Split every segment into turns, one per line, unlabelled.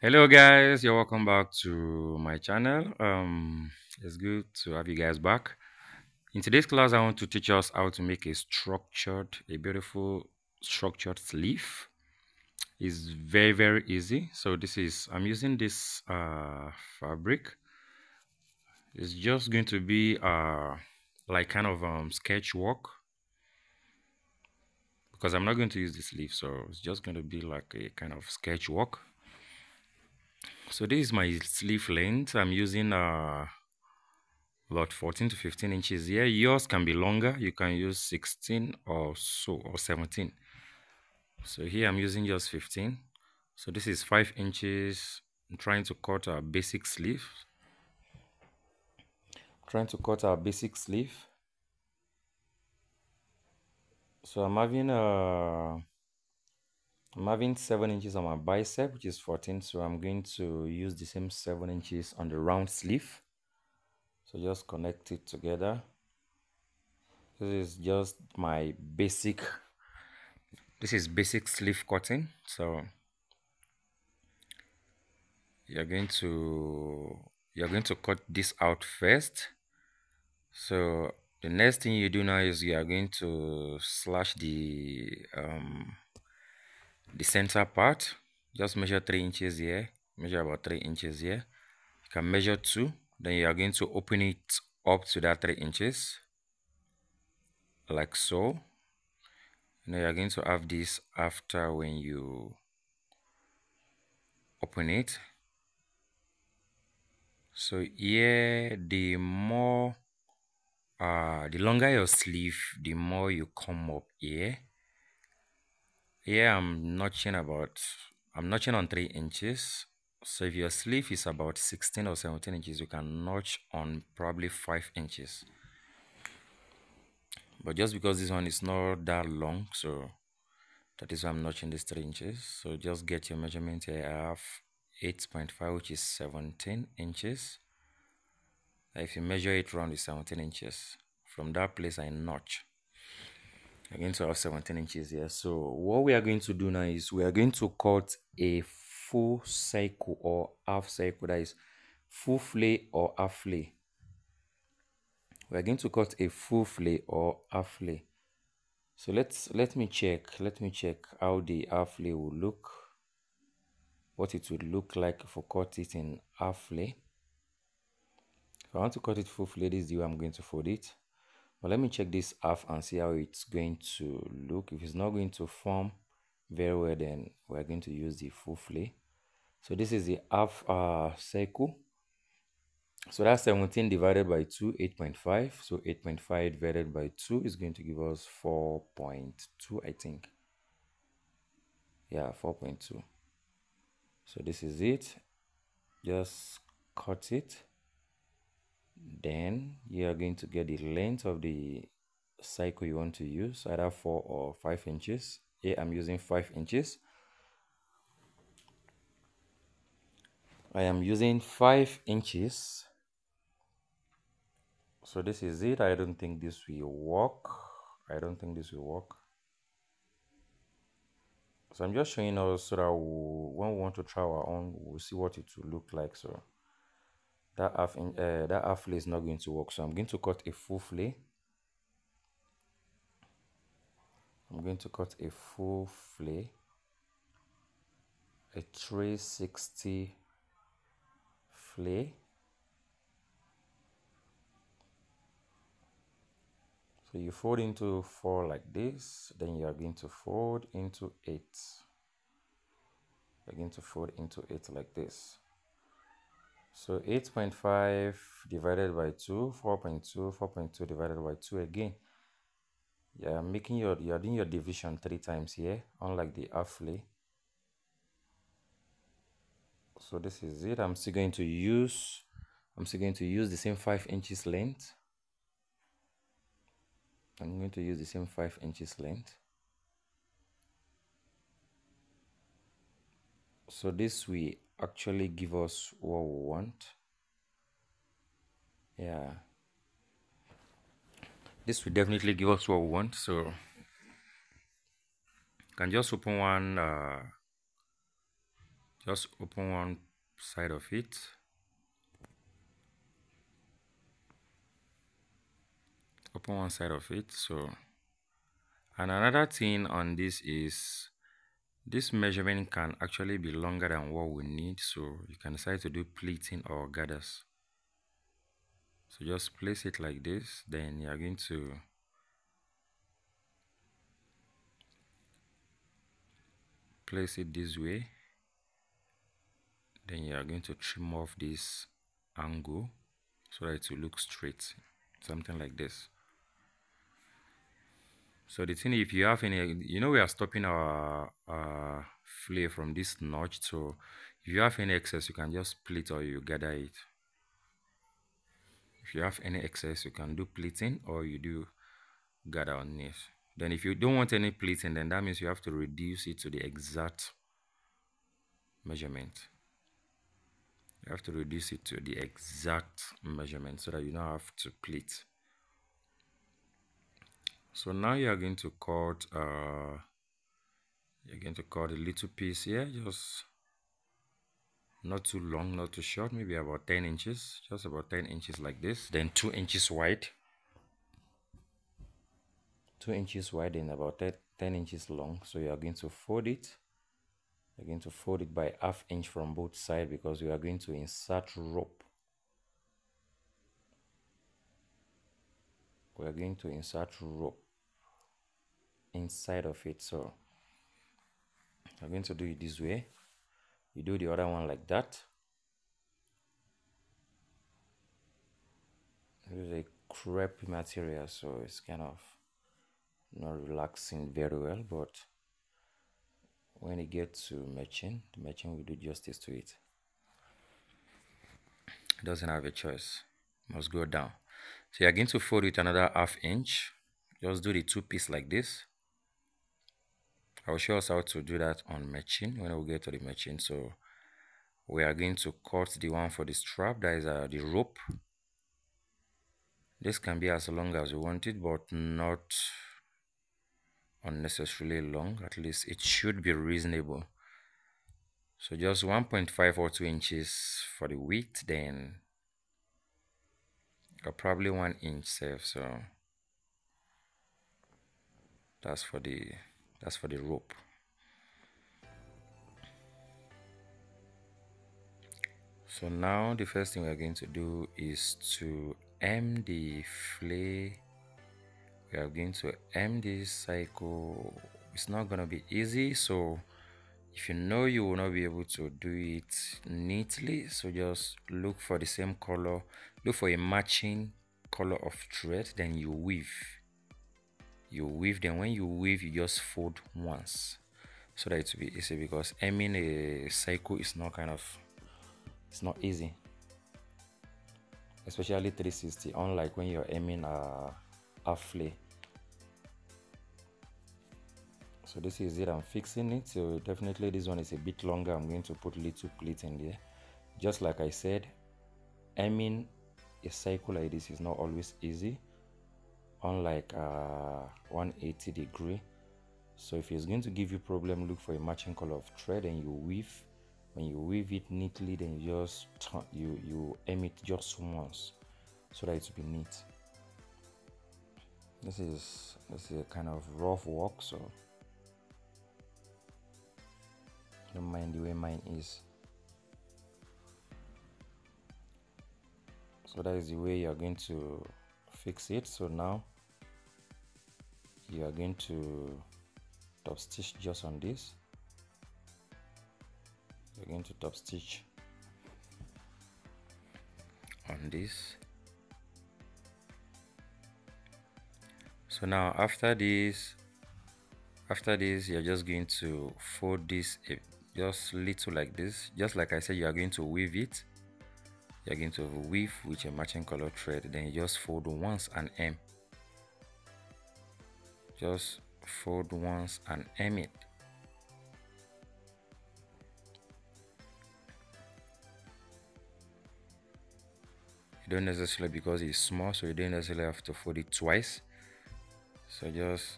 Hello guys, you're welcome back to my channel. It's good to have you guys back. In today's class, I want to teach us how to make a beautiful structured sleeve. It's very easy. So I'm using this fabric. It's just going to be like kind of sketch work because I'm not going to use the sleeve, so it's just going to be like a kind of sketch work. So this is my sleeve length. I'm using about 14 to 15 inches here. Yours can be longer. You can use 16 or so, or 17. So here I'm using just 15. So this is 5 inches. I'm trying to cut our basic sleeve. So I'm having 7 inches on my bicep, which is 14. So I'm going to use the same 7 inches on the round sleeve. So just connect it together. This is just my basic. This is basic sleeve cutting. So you're going to cut this out first. So the next thing you do now is you are going to slash the center part. Just measure 3 inches here. Measure about 3 inches here. You can measure 2. Then you are going to open it up to that 3 inches, like so. Now you are going to have this after when you open it. So here, the longer your sleeve, the more you come up here. Here I'm notching on 3 inches. So if your sleeve is about 16 or 17 inches, you can notch on probably 5 inches. But just because this one is not that long, so that is why I'm notching this 3 inches. So just get your measurement here. I have 8.5, which is 17 inches. If you measure it round, is 17 inches. From that place, I notch. I'm going to have 17 inches here. So what we are going to do now is we are going to cut a full cycle or half cycle. That is full fillet or half fillet. We are going to cut a full fillet or half fillet. So let me check how the half fillet will look. What it would look like if we cut it in half fillet. If I want to cut it full fillet, this is the way I'm going to fold it. But let me check this half and see how it's going to look. If it's not going to form very well, then we're going to use the full fillet. So this is the half circle. So that's 17 divided by 2, 8.5. So 8.5 divided by 2 is going to give us 4.2, I think. Yeah, 4.2. So this is it. Just cut it. Then you are going to get the length of the cycle you want to use, either 4 or 5 inches. Here I'm using 5 inches. I am using 5 inches. So this is it. I don't think this will work. So I'm just showing us so that when we want to try our own, we'll see what it will look like. So that half fillet is not going to work. So I'm going to cut a full fillet. A 360 fillet. So you fold into 4 like this, then you are going to fold into 8. You're going to fold into 8 like this. So 8.5 divided by 2, 4.2, 4.2 divided by 2 again. You're doing your division 3 times here, unlike the half fillet. So this is it. I'm still going to use the same 5 inches length. I'm going to use the same 5 inches length. So this will actually give us what we want. Yeah. This will definitely give us what we want. So you can just open one Just open one side of it. Open one side of it. So, and another thing on this is this measurement can actually be longer than what we need. So you can decide to do pleating or gathers. So just place it like this. Then you are going to place it this way. Then you are going to trim off this angle so that it will look straight, something like this. So the thing, if you have any, we are stopping our flare from this notch. So if you have any excess, you can just split or you gather it. If you have any excess, you can do pleating or you do gather on this. Then if you don't want any pleating, then that means you have to reduce it to the exact measurement. You have to reduce it to the exact measurement so that you don't have to pleat. So now you are going to cut a little piece here, just not too long, not too short, maybe about 10 inches, just about 10 inches like this, then 2 inches wide, 2 inches wide and about 10 inches long. So you are going to fold it. You're going to fold it by ½ inch from both sides because we are going to insert rope. We are going to insert rope inside of it. So I'm going to do it this way. You do the other one like that. This is a crepe material, so it's kind of not relaxing very well, but when it gets to matching, the matching will do justice to it. It doesn't have a choice, it must go down. So you're going to fold with another ½ inch. Just do the two piece like this. I'll show us how to do that on matching when we get to the matching. So we are going to cut the one for the strap, that is the rope. This can be as long as you want it, but not unnecessarily long. At least it should be reasonable. So just 1.5 or 2 inches for the width, then or probably 1 inch safe. So that's for the rope. So now the first thing we're going to do is to hem the flare. We are going to hem this cycle. It's not going to be easy, so if you know you will not be able to do it neatly, so just look for the same color, look for a matching color of thread, then you weave. Then when you weave, you just fold once so that it will be easy, because hemming a cycle is not it's not easy, especially 360, unlike when you're hemming a flare. So this is it, I'm fixing it. So definitely this one is a bit longer. I'm going to put little pleat in there. Just like I said, hemming a cycle like this is not always easy, unlike 180 degree. So if it's going to give you problem, look for a matching color of thread and you weave. When you weave it neatly, then you just you hem it just once so that it will be neat. This is a kind of rough work, so don't mind the way mine is. So that is the way you are going to fix it. So now you are going to top stitch just on this. You're going to top stitch on this. So now after this you're just going to fold this just little like this. Just like I said, you are going to weave it. You're going to weave with a matching color thread, then you just fold once and hem. Just fold once and hem it. You don't necessarily, because it's small, so you don't necessarily have to fold it twice. So just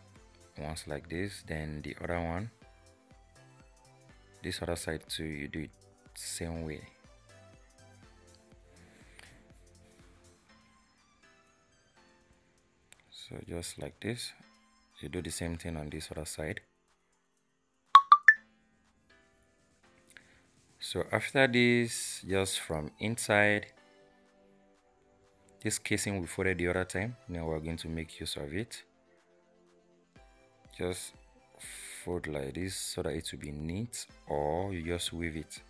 once like this, then the other one this other side too, you do it same way. So just like this, you do the same thing on this other side. So after this, just from inside, this casing we folded the other time, now we're going to make use of it. Just fold like this so that it will be neat, or you just weave it.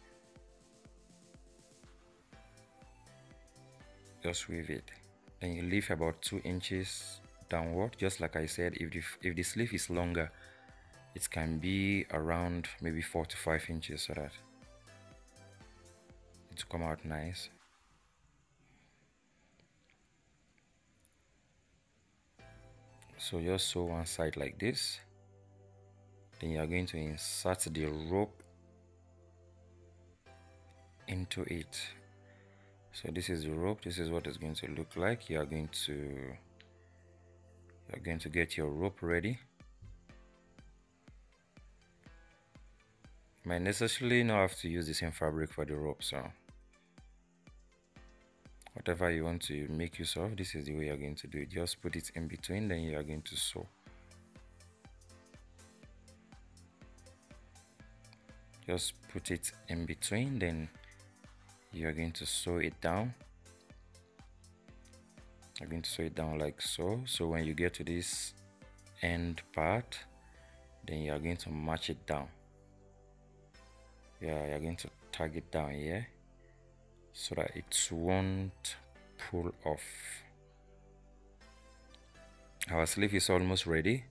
Just weave it. Then you leave about 2 inches downward. Just like I said, if the sleeve is longer, it can be around maybe 4 to 5 inches so that it will come out nice. So just sew one side like this. Then you are going to insert the rope into it. So this is the rope. This is what it's going to look like. You are going to get your rope ready. You might necessarily not have to use the same fabric for the rope, so whatever you want to make use of, this is the way you're going to do it. Just put it in between, then you are going to sew. Just put it in between, then you are going to sew it down. You're going to sew it down like so. So when you get to this end part, then you are going to match it down. Yeah, you're going to tag it down here so that it won't pull off. Our sleeve is almost ready.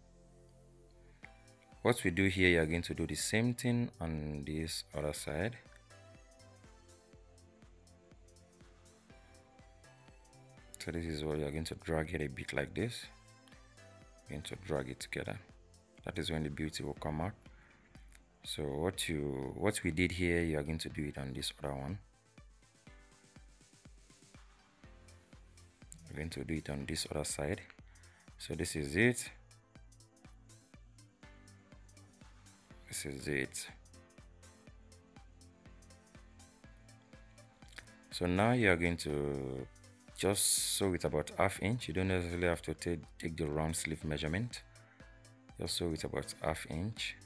What we do here, you're going to do the same thing on this other side. So this is what you're going to drag it a bit like this. You're going to drag it together. That is when the beauty will come out. So what we did here, you are going to do it on this other one. We're going to do it on this other side. So this is it. This is it. So now you are going to just sew it about ½ inch. You don't necessarily have to take the round sleeve measurement. Just sew it about ½ inch.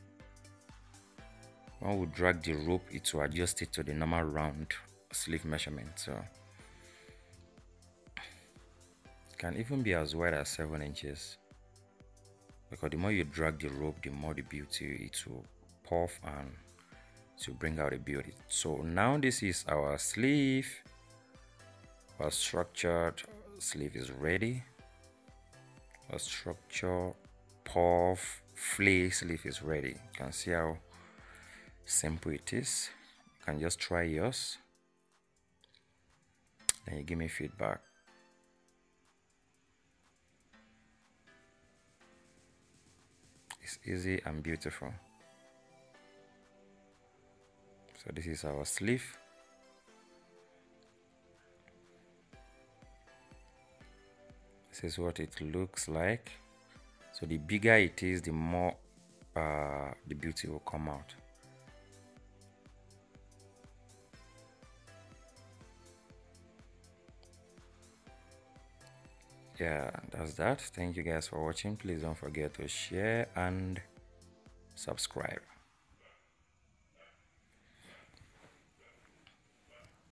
When we drag the rope, it will adjust it to the normal round sleeve measurement. So it can even be as wide as 7 inches. Because the more you drag the rope, the more the beauty it will puff and to bring out the beauty. So now this is our sleeve. Our structured sleeve is ready. Our structure puff flay sleeve is ready. You can see how simple it is. You can just try yours, then you give me feedback. It's easy and beautiful. So this is our sleeve. This is what it looks like. So the bigger it is, the more the beauty will come out. Yeah, that's that. Thank you guys for watching. Please don't forget to share and subscribe.